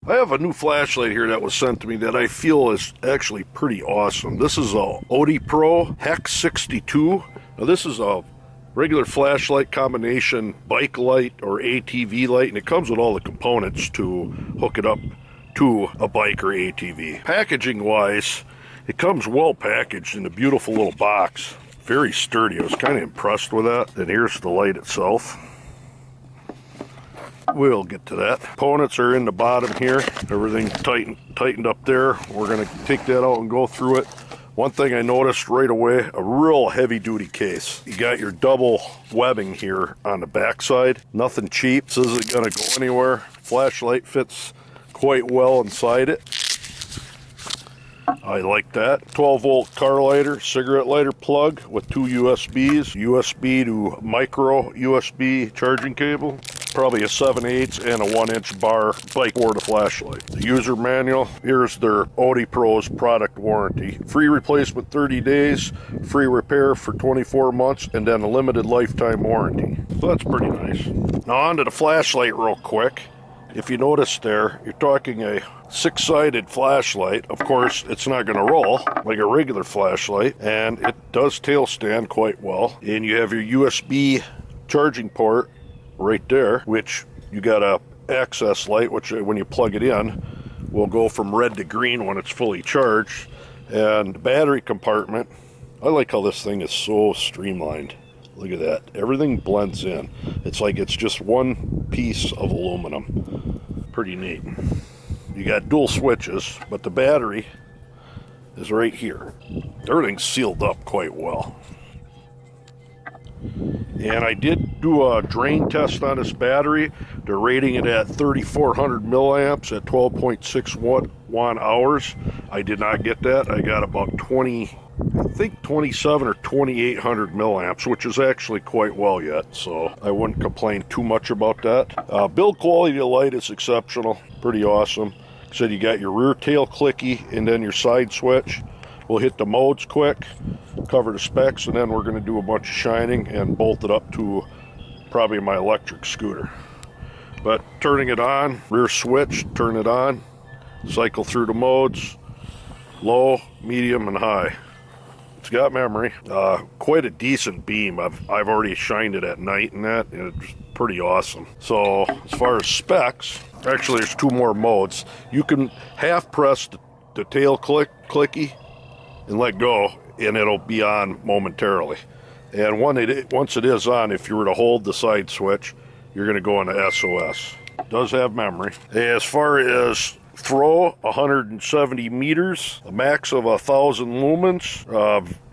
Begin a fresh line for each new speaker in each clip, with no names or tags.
I have a new flashlight here that was sent to me that I feel is actually pretty awesome. This is a Odepro Hex 62. Now this is a regular flashlight combination bike light or ATV light, and it comes with all the components to hook it up to a bike or ATV. Packaging wise, it comes well packaged in a beautiful little box. Very sturdy. I was kind of impressed with that. And here's the light itself. We'll get to that. Components are in the bottom here. Everything tightened up there. We're going to take that out and go through it. One thing I noticed right away, a real heavy duty case. You got your double webbing here on the back side. Nothing cheap. This isn't going to go anywhere. Flashlight fits quite well inside it. I like that. 12 volt car lighter, cigarette lighter plug with two USBs. USB to micro USB charging cable. Probably a 7/8 and a 1-inch bar bike for the flashlight. The user manual, here's their Odepro's product warranty. Free replacement 30 days, free repair for 24 months, and then a limited lifetime warranty. So that's pretty nice. Now on to the flashlight real quick. If you notice there, you're talking a 6-sided flashlight. Of course, it's not going to roll like a regular flashlight, and it does tail stand quite well. And you have your USB charging port right there, which you got a access light, which when you plug it in will go from red to green when it's fully charged. And the battery compartment, I like how this thing is so streamlined. Look at that. Everything blends in. It's like it's just one piece of aluminum. Pretty neat. You got dual switches, but the battery is right here. Everything's sealed up quite well. And I did do a drain test on this battery. They're rating it at 3,400 milliamps at 12.6 watt-hours. I did not get that. I got about 27 or 2,800 milliamps, which is actually quite well yet, so I wouldn't complain too much about that. Build quality of light is exceptional, pretty awesome. So you got your rear tail clicky and then your side switch. We'll hit the modes quick, cover the specs, and then we're going to do a bunch of shining and bolt it up to probably my electric scooter. But turning it on, rear switch, turn it on, cycle through the modes, low, medium, and high. It's got memory. Quite a decent beam. I've already shined it at night and that, and it's pretty awesome. So as far as specs, actually there's two more modes. You can half press the tail clicky and let go, and it'll be on momentarily. And once it is on, if you were to hold the side switch, you're going to go into SOS. It does have memory. As far as throw, 170 meters, a max of 1,000 lumens,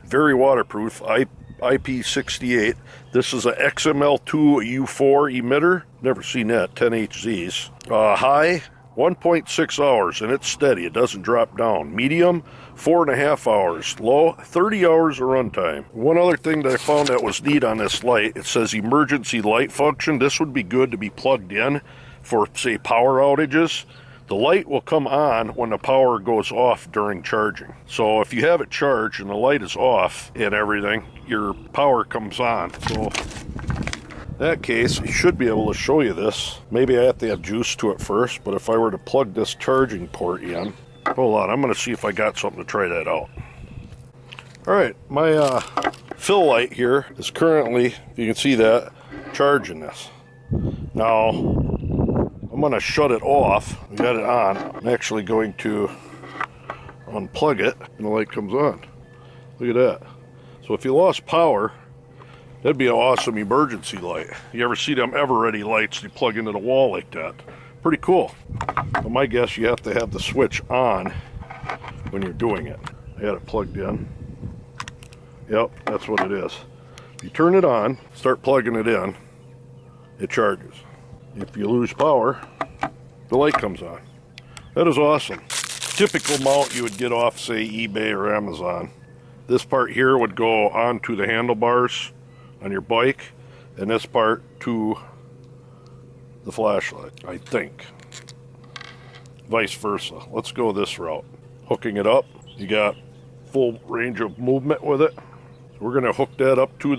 very waterproof, IP68. This is a XML2 U4 emitter. Never seen that, 10HZs. High, 1.6 hours, and it's steady. It doesn't drop down. Medium, 4.5 hours. Low, 30 hours of runtime. One other thing that I found that was neat on this light, it says emergency light function. This would be good to be plugged in for, say, power outages. The light will come on when the power goes off during charging. So if you have it charged and the light is off and everything, your power comes on. So in that case, I should be able to show you this. Maybe I have to add juice to it first, but if I were to plug this charging port in, hold on, I'm going to see if I got something to try that out. All right, my fill light here is currently, if you can see that, charging this. Now, I'm going to shut it off. I got it on. I'm actually going to unplug it, and the light comes on. Look at that. So if you lost power, that'd be an awesome emergency light. You ever see them ever-ready lights you plug into the wall like that? Pretty cool. But my guess, you have to have the switch on when you're doing it. I had it plugged in. Yep, that's what it is. If you turn it on, start plugging it in, it charges. If you lose power, the light comes on. That is awesome. Typical mount you would get off, say, eBay or Amazon. This part here would go onto the handlebars on your bike, and this part to the flashlight, I think. Vice versa. Let's go this route. Hooking it up, you got full range of movement with it. So we're going to hook that up to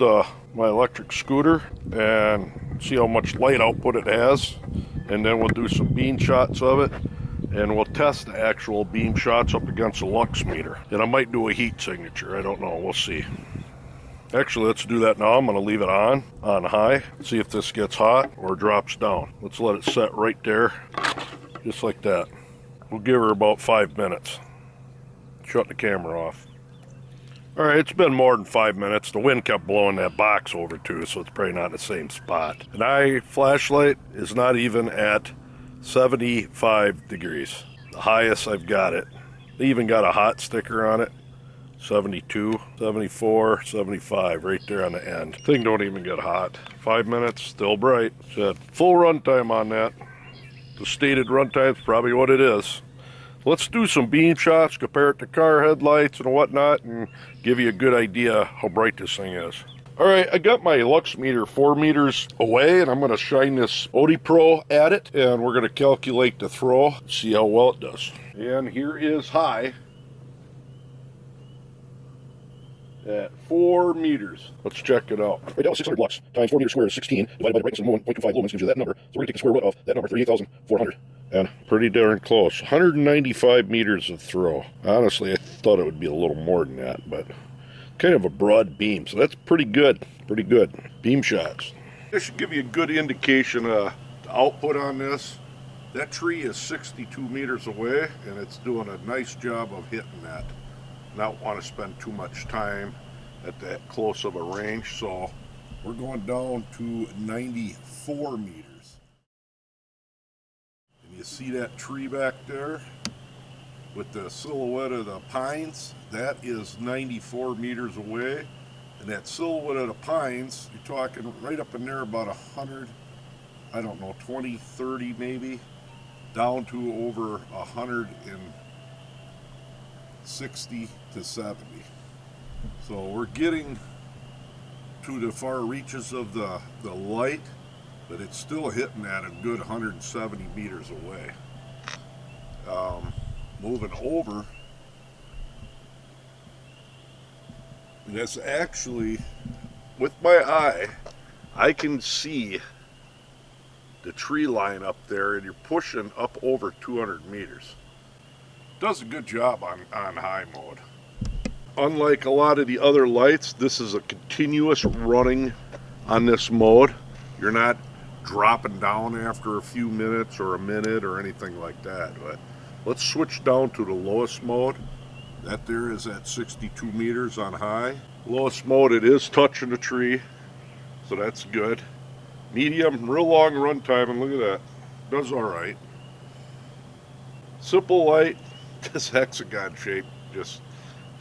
my electric scooter and see how much light output it has, and then we'll do some beam shots of it and we'll test the actual beam shots up against the lux meter. And I might do a heat signature, I don't know, we'll see. Actually, let's do that now. I'm gonna leave it on high, see if this gets hot or drops down. Let's let it set right there, just like that. We'll give her about 5 minutes. Shut the camera off. All right, it's been more than 5 minutes. The wind kept blowing that box over too, so it's probably not in the same spot. And my flashlight is not even at 75 degrees. The highest I've got it. They even got a hot sticker on it. 72, 74, 75, right there on the end. Thing don't even get hot. 5 minutes, still bright. Said full runtime on that. The stated runtime is probably what it is. Let's do some beam shots, compare it to car headlights and whatnot, and give you a good idea how bright this thing is. All right, I got my lux meter 4 meters away, and I'm going to shine this Odepro at it, and we're going to calculate the throw, see how well it does. And here is high at 4 meters. Let's check it out. Right now, 600 lux times 4 meters squared is 16, divided by the brightness of the moon, 0.25 lumens gives you that number. So we're going to take the square root of that number, 38,400. And pretty darn close. 195 meters of throw. Honestly, I thought it would be a little more than that, but kind of a broad beam, so that's pretty good. Pretty good. Beam shots. This should give you a good indication of the output on this. That tree is 62 meters away, and it's doing a nice job of hitting that. Not want to spend too much time at that close of a range, so we're going down to 94 meters. And you see that tree back there with the silhouette of the pines? That is 94 meters away. And that silhouette of the pines, you're talking right up in there about 100, I don't know, 20, 30 maybe, down to over 160 to 70. So we're getting to the far reaches of the light, but it's still hitting at a good 170 meters away. Moving over, and that's actually, with my eye, I can see the tree line up there, and you're pushing up over 200 meters. Does a good job on high mode. Unlike a lot of the other lights, this is a continuous running on this mode. You're not dropping down after a few minutes or a minute or anything like that. But let's switch down to the lowest mode. That there is at 62 meters on high. Lowest mode, it is touching the tree, so that's good. Medium, real long run time, and look at that. Does all right. Simple light, this hexagon shape, just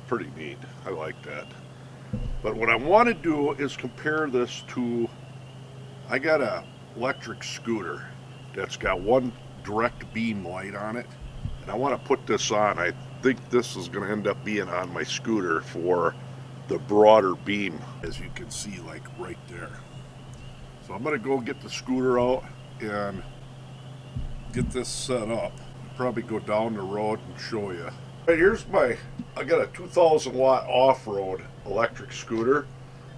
pretty neat. I like that. But what I want to do is compare this to, I got a electric scooter that's got one direct beam light on it, and I want to put this on. I think this is going to end up being on my scooter for the broader beam, as you can see, like right there. So I'm going to go get the scooter out and get this set up. Probably go down the road and show you. Right, here's I got a 2000 watt off-road electric scooter,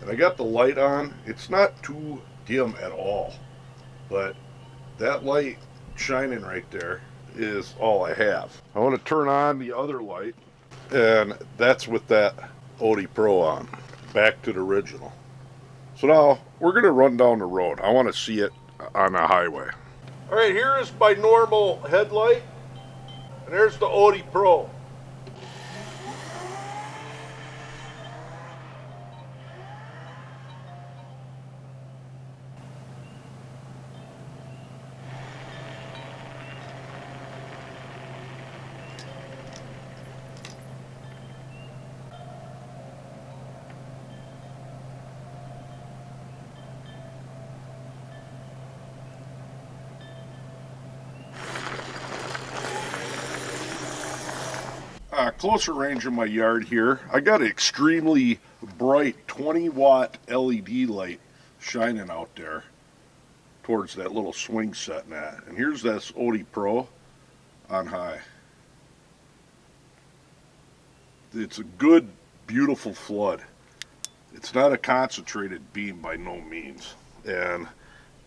and I got the light on. It's not too dim at all, but that light shining right there is all I have. I want to turn on the other light, and that's with that Odepro on. Back to the original. So now we're going to run down the road. I want to see it on the highway. All right, here is my normal headlight, and there's the Odepro. Closer range in my yard here, I got an extremely bright 20 watt LED light shining out there towards that little swing set and that. And here's this Odepro on high. It's a good, beautiful flood. It's not a concentrated beam by no means. And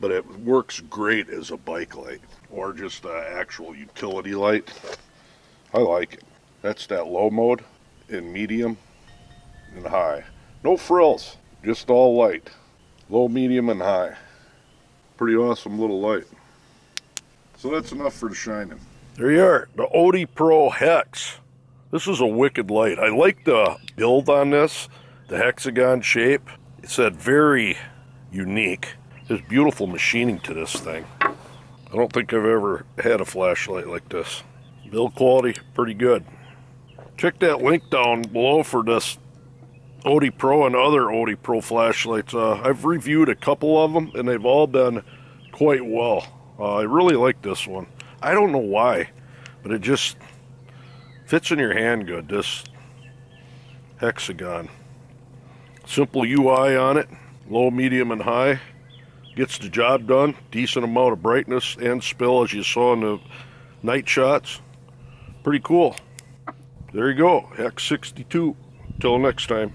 but it works great as a bike light or just an actual utility light. I like it. That's that low mode in medium and high. No frills, just all light. Low, medium, and high. Pretty awesome little light. So that's enough for the shining. There you are, the Odepro Hex. This is a wicked light. I like the build on this, the hexagon shape. It's that very unique. There's beautiful machining to this thing. I don't think I've ever had a flashlight like this. Build quality, pretty good. Check that link down below for this Odepro and other Odepro flashlights. I've reviewed a couple of them and they've all done quite well. I really like this one. I don't know why, but it just fits in your hand good, this hexagon. Simple UI on it, low, medium, and high. Gets the job done. Decent amount of brightness and spill as you saw in the night shots. Pretty cool. There you go, Hex 62. Till next time.